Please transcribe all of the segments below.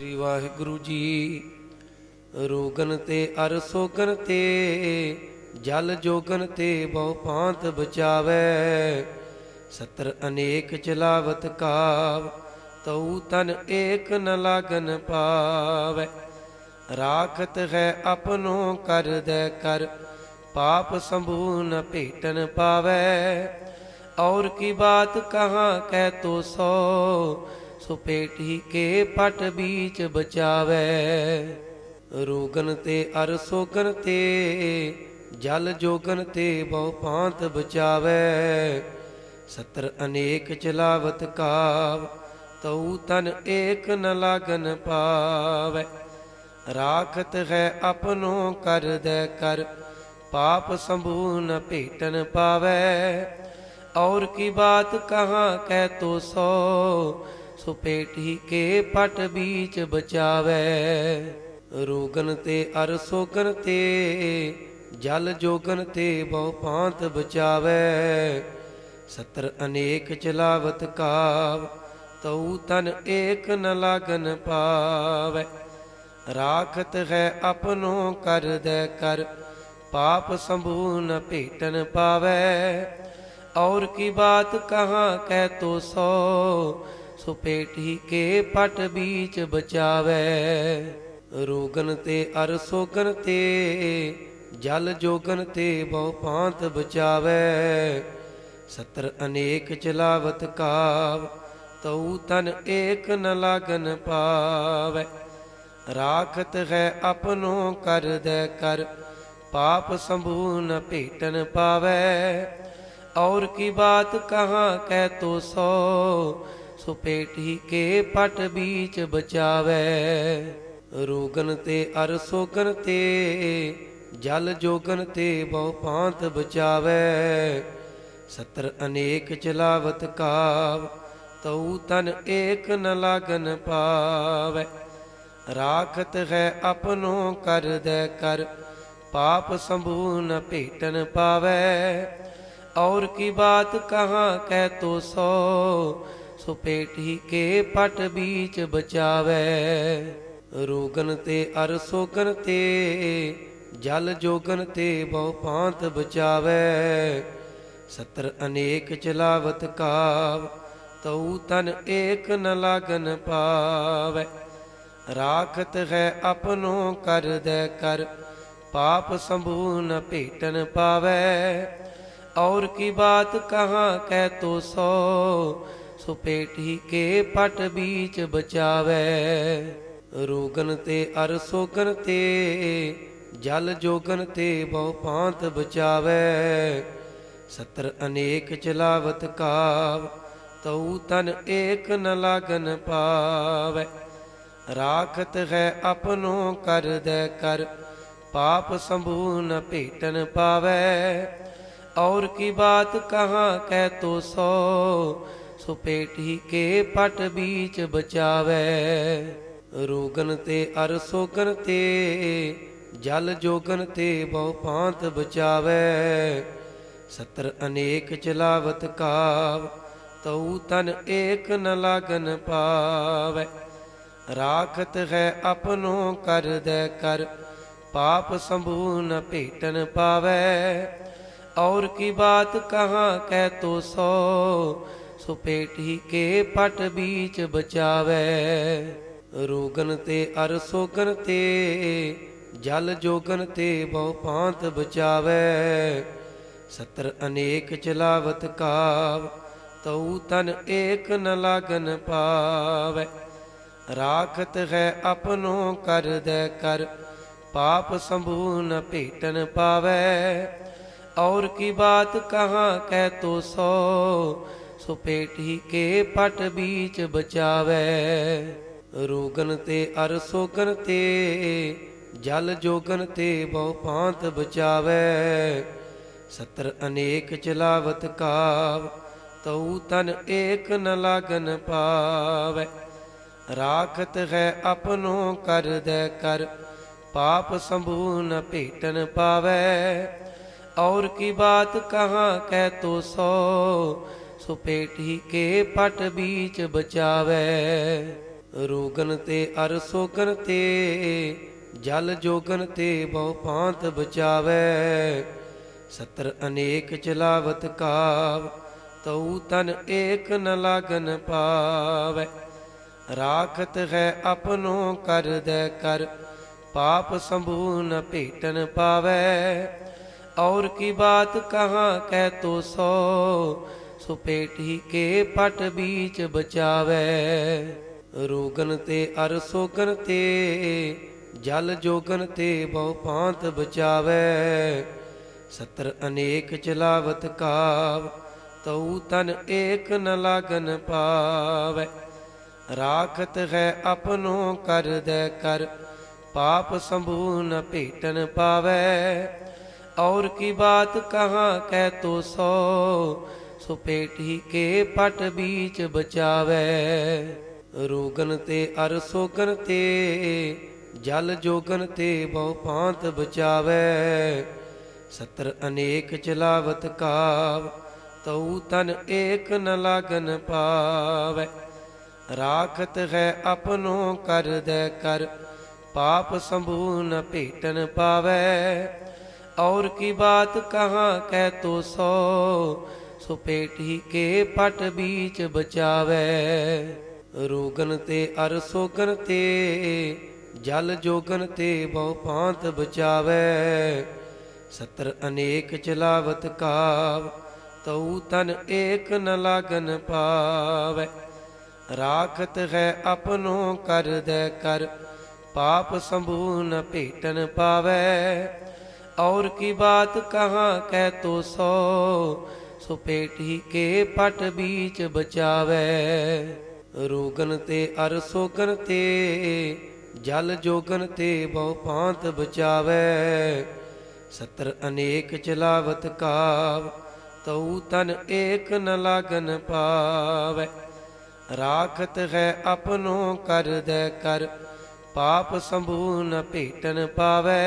श्री वाहिगुरु जी। रोगन ते अर सोगन ते जल जोगन ते बहु भांत बचावै। सतर अनेक चलावत काव तऊ तन एक न लागन पावै। राखत है अपनो कर दे कर पाप संभू न भेटन पावै। और की बात कहाँ कह तो सो पेटी के पट बीच बचावै। रोगन ते अर सोगन ते जल जोगन ते बहु भांत बचावै। सतर अनेक चलावत काव तऊ तन एक न लागन पावै। राखत है अपनो कर दे कर पाप संभू न भेटन पावै। और की बात कहाँ कह तो सो पेटी के पट बीच बचावै। रोगन ते अर सोगन ते जल जोगन ते बहु भांत बचावै। सतर अनेक चलावत काव तऊ तन एक न लागन पावै। राखत है अपनो कर दे कर पाप संभू न भेटन पावै। और की बात कहाँ कह तो सो पेटी के पट बीच बचावै। रोगन ते अर सोगन ते जल जोगन ते बहु भांत बचावै। सतर अनेक चलावत काव तऊ तन एक न लागन पावै। राखत है अपनो कर दे कर पाप संभू न भेटन पावै। और की बात कहाँ कह तो सो पेटी के पट बीच बचावै। रोगन ते अर सोगन ते जल जोगन ते बहु भांत बचावै। सतर अनेक चलावत काव तऊ तन एक न लागन पावै। राखत है अपनो कर दे कर पाप संभू न भेटन पावै। और की बात कहाँ कह तो सो पेटी के पट बीच बचावै। रोगन ते अर सोगन ते जल जोगन ते बहु भांत बचावै। सतर अनेक चलावत काव तऊ तन एक न लागन पावै। राखत है अपनो कर दे कर पाप संभू न भेटन पावै। और की बात कहाँ कह तो सो पेटी के पट बीच बचावै। रोगन ते अर सोगन ते जल जोगन ते बहु भांत बचावै। सतर अनेक चलावत काव तऊ तन एक न लागन पावै। राखत है अपनो कर दे कर पाप संभू न भेटन पावै। और की बात कहाँ कह तो सो पेटी के पट बीच बचावै। रोगन ते अर सोगन ते जल जोगन ते बहु भांत बचावै। सतर अनेक चलावत काव तऊ तन एक न लागन पावै। राखत है अपनो कर दे कर पाप संभू न भेटन पावै। और की बात कहाँ कह तो सो पेटी के पट बीच बचावै। रोगन ते अर सोगन ते जल जोगन ते बहु भांत बचावै। सतर अनेक चलावत काव तऊ तन एक न लागन पावै। राखत है अपनो कर दे कर पाप संभू न भेटन पावै। और की बात कहाँ कह तो सो पेटी के पट बीच बचावै। रोगन ते अर सोगन ते जल जोगन ते बहु भांत बचावै। सतर अनेक चलावत काव तऊ तन एक न लागन पावै। राखत है अपनो कर दे कर पाप संभू न भेटन पावै। और की बात कहाँ कह तो सो पेटी के पट बीच बचावै। ਰੋਗਨ ਤੇ ਅਰ ਸੋਗਨ ਤੇ ਜਲ ਜੋਗਨ ਤੇ ਬਹੁ ਭਾਂਤ ਬਚਾਵੈ। ਸਤਰ ਅਨੇਕ ਚਲਾਵਤ ਕਾਵ ਤਉ ਤਨ ਏਕ ਨ ਲਾਗਨ ਪਾਵੈ। ਰਾਖਤ ਹੈ ਆਪਨੋ ਕਰ ਦੈ ਕਰ ਪਾਪ ਸੰਭੂ ਨ ਭੇਟਨ ਪਾਵੈ। और की बात कहाँ कह तो सो पेटी के पट बीच बचावै। रोगन ते अर सोगन ते जल जोगन ते बहु भांत बचावै। सतर अनेक चलावत काव तऊ तन एक न लागन पावै। राखत है अपनो कर दੈ कर पाप संभू न भेटन पावै। और की बात कहाँ कह तो सो पेटी के पट बीच बचावै। रोगन ते अर सोगन ते जल जोगन ते बहु भांत बचावै। सतर अनेक चलावत काव तऊ तन एक न लागन पावै। राखत है अपनो कर दੈ कर पाप संभू न भेटन पावै। और की बात कहाँ कह तो सो पेटी के पट बीच बचावै। रोगन ते अर सोगन ते जल जोगन ते बहु भांत बचावै। सतर अनेक चलावत काव तऊ तन एक न लागन पावै। राखत है अपनो कर दੈ कर पाप संभू न भेटन पावै। और की बात कहाँ कह तो सो पेटी के पट बीच बचावै। रोगन ते अर सोगन ते जल जोगन ते बहु भांत बचावै। सतर अनेक चलावत काव तऊ तन एक न लागन पावै। राखत है अपनो कर दੈ कर पाप संभू न भेटन पावै।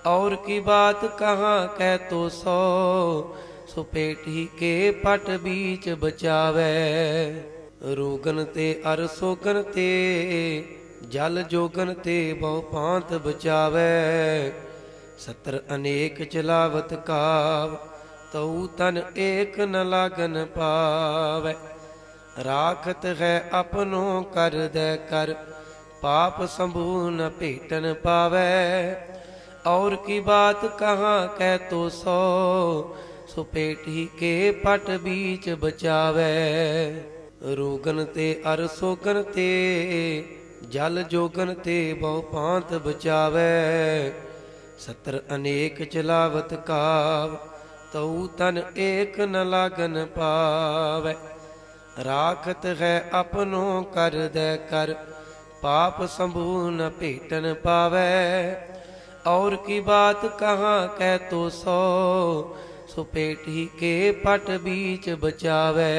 और की बात कहाँ कह तो सो पेटी के पट बीच बचावै। रोगन ते अर सोगन ते जल जोगन ते बहु भांत बचावै। सतर अनेक चलावत काव तऊ तन एक न लागन पावै। राखत है अपनो कर दੈ कर पाप संभू न भेटन पावै। और की बात कहाँ कह तो सो पेटी के पट बीच बचावै। रोगन ते अर सोगन ते जल जोगन ते बहु भांत बचावै। सतर अनेक चलावत काव तऊ तन एक न लागन पावै। राखत है अपनो कर दੈ कर पाप संभू न भेटन पावै। और की बात कहाँ कह तो सो पेटी के पट बीच बचावै।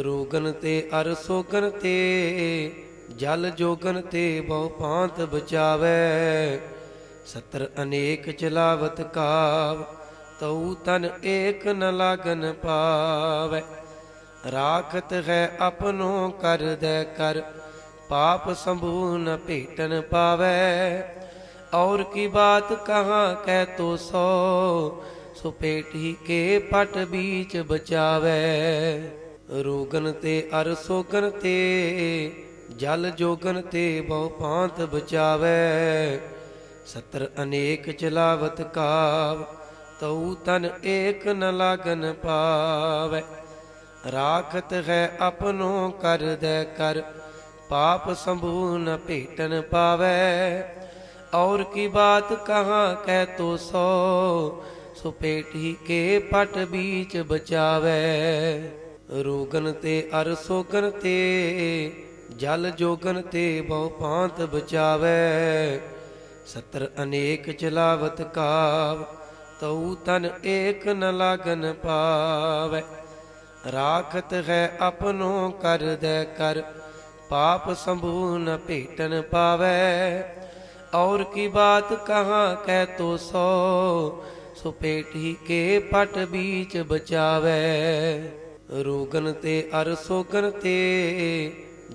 रोगन ते अर सोगन ते जल जोगन ते बहु भांत बचावै। सतर अनेक चलावत काव तऊ तन एक न लागन पावै। राखत है अपनो कर दੈ कर पाप संभू न भेटन पावै। और की बात कहाँ कह तो सो पेटी के पट बीच बचावै। रोगन ते अर सोगन ते जल जोगन ते बहु भांत बचावै। सतर अनेक चलावत काव तऊ तन एक न लागन पावै। राखत है अपनो कर दੈ कर पाप संभू न भेटन पावै। और की बात कहाँ कह तो सो पेटी के पट बीच बचावै। रोगन ते अर सोगन ते जल जोगन ते बहु भांत बचावै। सतर अनेक चलावत काव तऊ तन एक न लागन पावै। राखत है अपनो कर दੈ कर पाप संभू न भेटन पावै। और की बात कहाँ कह तो सो पेटी के पट बीच बचावै। रोगन ते अर सोगन ते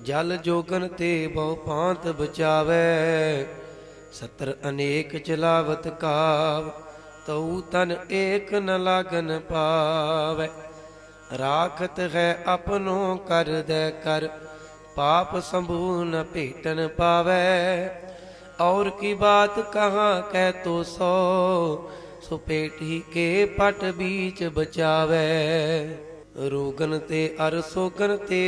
ਜਲ ਜੋਗਨ ਤੇ ਬਹੁ ਭਾਂਤ ਬਚਾਵੈ। ਸਤਰ ਅਨੇਕ ਚਲਾਵਤ ਕਾਵ, ਤਉ ਤਨ ਏਕ ਨ ਲਾਗਨ ਪਾਵੈ। ਰਾਖਤ ਹੈ ਆਪਨੋ ਕਰਦੈ ਕਰ, ਪਾਪ ਸੰਭੂ ਨ ਭੇਟਨ ਪਾਵੈ। और की बात कहाँ कह तो सो पेटी के पट बीच बचावै। रोगन ते अर सोगन ते,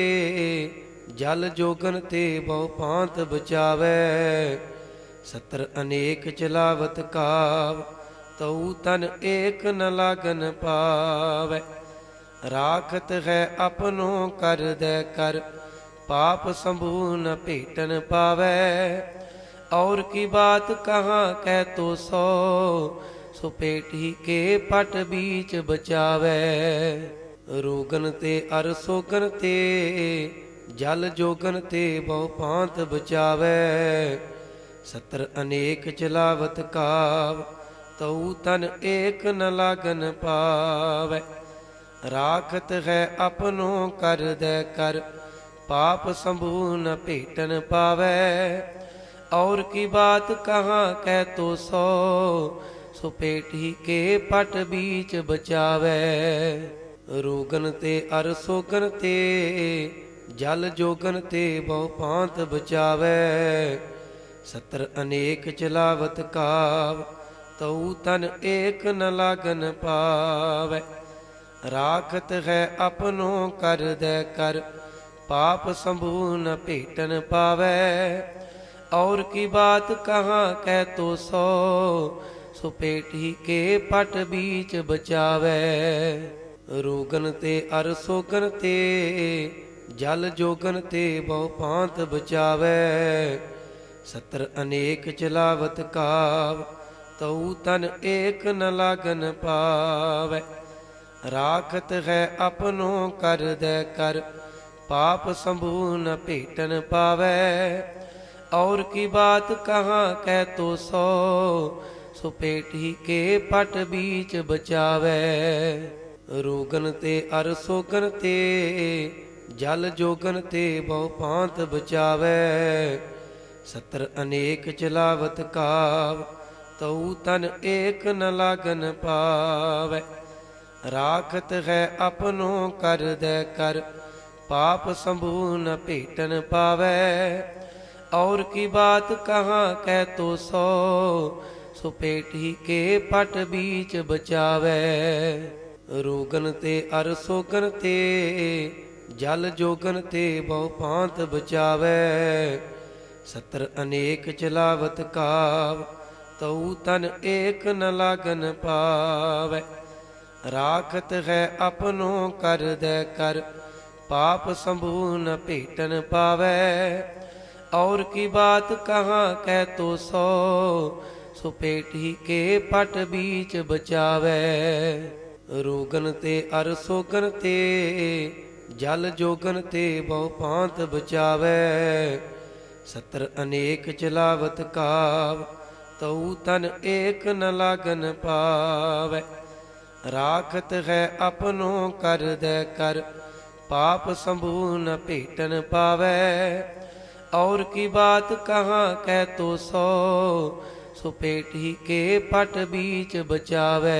जल जोगन ते बहु भांत बचावै। सतर अनेक चलावत काव, तऊ तन एक न लागन पावै। राखत है अपनो कर दे कर, पाप संभू न भेटन पावै। और की बात कहाँ कह तो सो पेटी के पट बीच बचावै। रोगन ते अर सोगन ते, जल जोगन ते बहु भांत बचावै। सतर अनेक चलावत काव, तऊ तन एक न लागन पावै। राखत है अपनो कर दे कर, पाप संभू न भेटन पावै। और की बात कहाँ कह तो सो पेटी के पट बीच बचावै। रोगन ते अर सोगन ते, जल जोगन ते बहु भांत बचावै। सतर अनेक चलावत काव, तऊ तन एक न लागन पावै। राखत है अपनो कर दे कर, पाप संभू न भेटन पावै। और की बात कहाँ कह तो सो पेटी के पट बीच बचावै। रोगन ते अर सोगन ते, जल जोगन ते बहु भांत बचावै। सतर अनेक चलावत काव, तऊ तन एक न लागन पावै। राखत है अपनो कर दे कर, पाप संभू न भेटन पावै। और की बात कहाँ कह तो सो पेटी के पट बीच बचावै। रोगन ते अर सोगन ते, जल जोगन ते बहु भांत बचावै। सतर अनेक चलावत काव, तऊ तन एक न लागन पावै। राखत है अपनो कर दे कर, पाप संभू न भेटन पावै। और की बात कहाँ कह तो सो पेटी के पट बीच बचावै। रोगन ते अर सोगन ते, जल जोगन ते बहु भांत बचावै। सतर अनेक चलावत काव, तऊ तन एक न लागन पावै। राखत है अपनो कर दे कर, पाप संभू न भेटन पावै। और की बात कहाँ कह तो सो पेटी के पट बीच बचावै। रोगन ते अर सोगन ते, जल जोगन ते बहु भांत बचावै। सतर अनेक चलावत काव, तऊ तन एक न लागन पावै। राखत है अपनो कर दे कर, पाप संभू न भेटन पावै। और की बात कहाँ कह तो सो पेटी के पट बीच बचावै।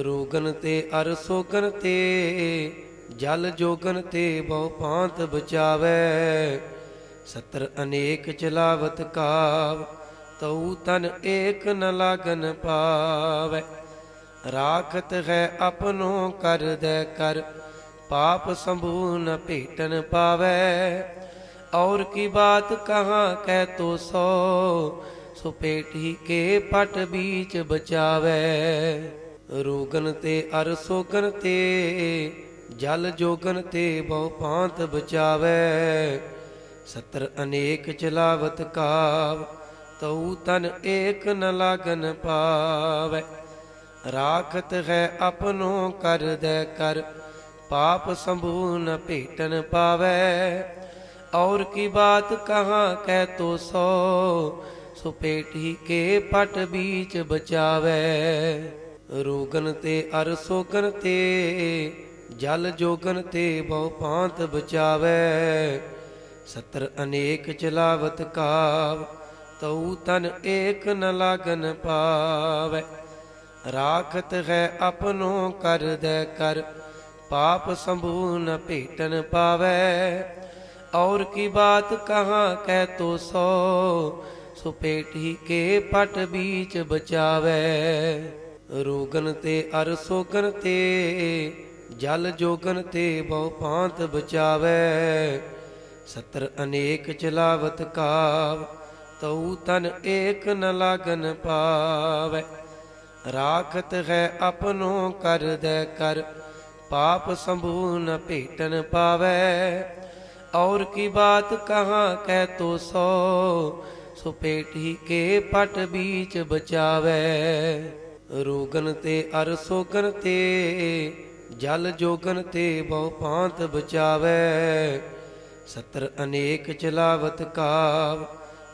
रोगन ते अर सोगन ते, जल जोगन ते बहु भांत बचावै। सतर अनेक चलावत काव, तऊ तन एक न लागन पावै। राखत है अपनो कर दे कर, पाप संभू न भेटन पावै। और की बात कहाँ कह तो सो पेटी के पट बीच बचावै। रोगन ते अर सोगन ते, जल जोगन ते बहु भांत बचावै। सतर अनेक चलावत काव, तऊ तन एक न लागन पावै। राखत है अपनो कर दे कर, पाप संभू न भेटन पावै। और की बात कहाँ कह तो सो पेटी के पट बीच बचावै। रोगन ते अर सोगन ते, जल जोगन ते बहु भांत बचावै। ਸਤਰ ਅਨੇਕ ਚਲਾਵਤ ਕਾਵ, ਤਉ ਤਨ ਏਕ ਨ ਲਾਗਨ ਪਾਵੈ। ਰਾਖਤ ਹੈ ਆਪਨੋ ਕਰਦੈ ਕਰ, ਪਾਪ ਸੰਭੂ ਨ ਭੇਟਨ ਪਾਵੈ। और की बात कहाँ कह तो सो पेटी के पट बीच बचावै। रोगन ते अर सोगन ते, जल जोगन ते बहु पांत बचावै। सतर अनेक चलावत काव, तऊ तन एक न लागन पावै। राखत है अपनो कर दे कर, पाप संभू न भेटन पावै। और की बात कहाँ कह तो सो पेटी के पट बीच बचावै। रोगन ते अर सोगन ते, जल जोगन ते बहु पांत बचावै। सतर अनेक चलावत काव,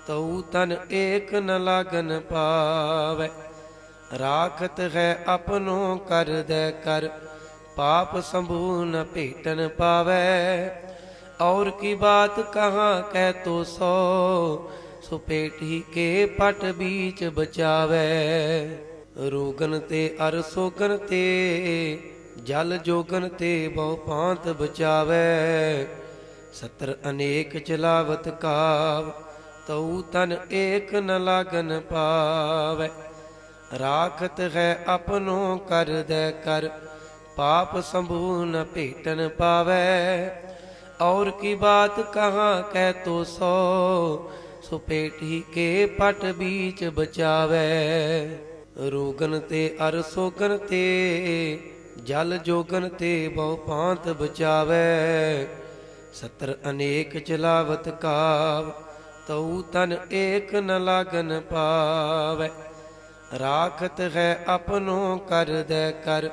तऊ तन एक न लागन पावै। राखत है अपनो कर दे कर, पाप संभू न भेटन पावै। और की बात कहाँ कह तो सो पेटी के पट बीच बचावै। रोगन ते अर सोगन ते, जल जोगन ते बहु पांत बचावै। सतर अनेक चलावत काव, तऊ तन एक न लागन पावै। राखत है अपनो कर दे कर, पाप संभू न भेटन पावै। और की बात कहाँ कह तो सो पेटी के पट बीच बचावै। रोगन ते अर सोगन ते, जल जोगन ते बहु पांत बचावै। सतर अनेक चलावत काव, तऊ तन एक न लागन पावै। राखत है अपनो कर दे कर,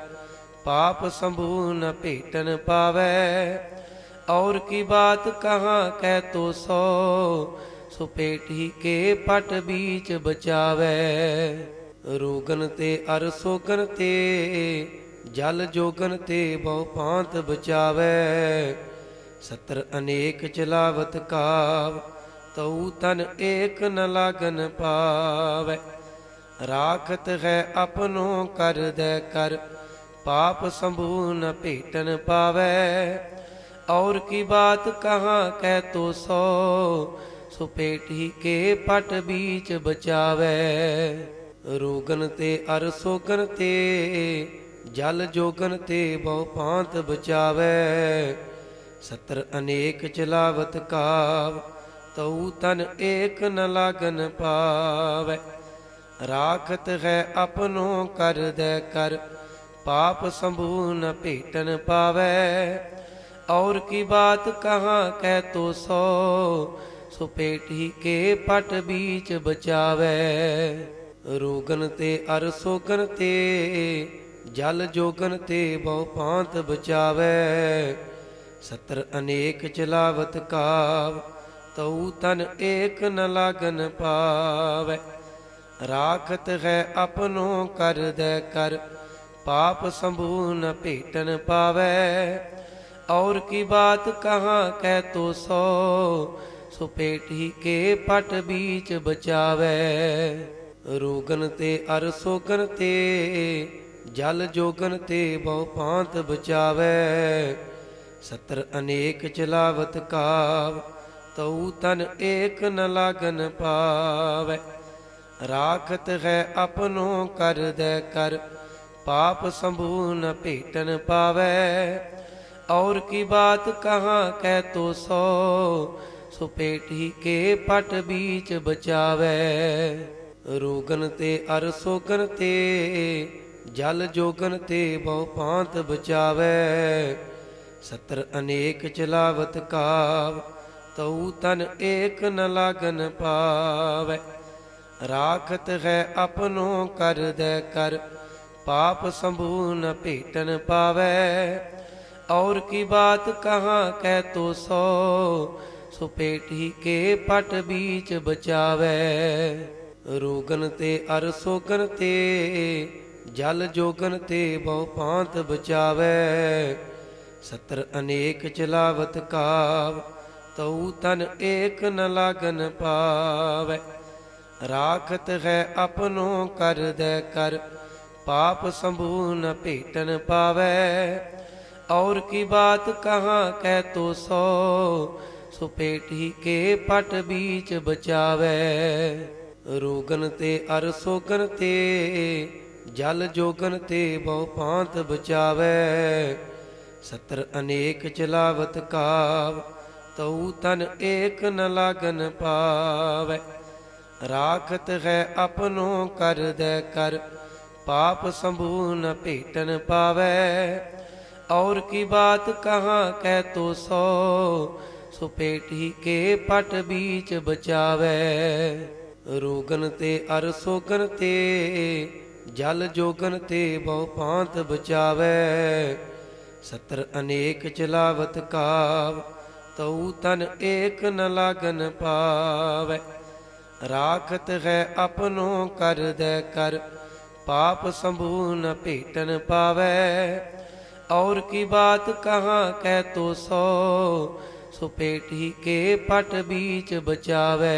पाप संभू न भेटन पावै। और की बात कहाँ कह तो सो पेटी के पट बीच बचावै। रोगन ते अर सोगन ते, जल जोगन ते बहु पांत बचावै। सतर अनेक चलावत काव, तऊ तन एक न लागन पावै। राखत है अपनो कर दे कर, पाप संभू न भेटन पावै। और की बात कहाँ कह तो सो पेटी के पट बीच बचावै। रोगन ते अर सोगन ते, जल जोगन ते बहु पांत बचावै। सतर अनेक चलावत काव, तऊ तन एक न लागन पावै। राखत है अपनो कर दे कर, पाप संभू न भेटन पावै। और की बात कहाँ कह तो सो पेटी के पट बीच बचावै। रोगन ते अर सोगन ते, जल जोगन ते बहु पांत बचावै। सतर अनेक चलावत काव, तऊ तन एक न लागन पावै। राखत है अपनो कर दे कर, पाप संभू न भेटन पावै। और की बात कहाँ कह तो सो पेटी के पट बीच बचावै। रोगन ते अर सोगन ते, जल जोगन ते बहु पांत बचावै। सतर अनेक चलावत काव, तऊ तन एक न लागन पावै। राखत है अपनो कर दे कर, पाप संभू न भेटन पावै। और की बात कहाँ कह तो सो पेटी के पट बीच बचावै। रोगन ते अर सोगन ते, जल जोगन ते बहु पांत बचावै। सतर अनेक चलावत काव, तऊ तन एक न लागन पावै। राखत है अपनो कर दे कर, पाप संभू न भेटन पावै। और की बात कहाँ कह तो सो पेटी के पट बीच बचावै। रोगन ते अर सोगन ते, जल जोगन ते बहु पांत बचावै। सतर अनेक चलावत काव, ਤਉ ਤਨ ਏਕ ਨ ਲਾਗਨ ਪਾਵੈ। ਰਾਖਤ ਹੈ ਆਪਨੋ ਕਰਦੈ ਕਰ, ਪਾਪ ਸੰਭੂ ਨ ਭੇਟਨ ਪਾਵੈ। और की बात कहाँ कह तो सो पेटी के पट बीच बचावै। रोगन ते अर सोगन ते, जल जोगन ते बहु पांत बचावै। सतर अनेक चलावत काव, तऊ तन एक न लागन पावै। राखत है अपनो कर दे कर, पाप संभू न भेटन पावै। और की बात कहाँ कह तो सो पेटी के पट बीच बचावै। रोगन ते अर सोगन ते, जल जोगन ते बहु पांत बचावै। सतर अनेक चलावत काव, तऊ तन एक न लागन पावै। राखत है अपनो कर दे कर, पाप संभू न भेटन पावै। और की बात कहाँ कह तो सो पेटी के पट बीच बचावै।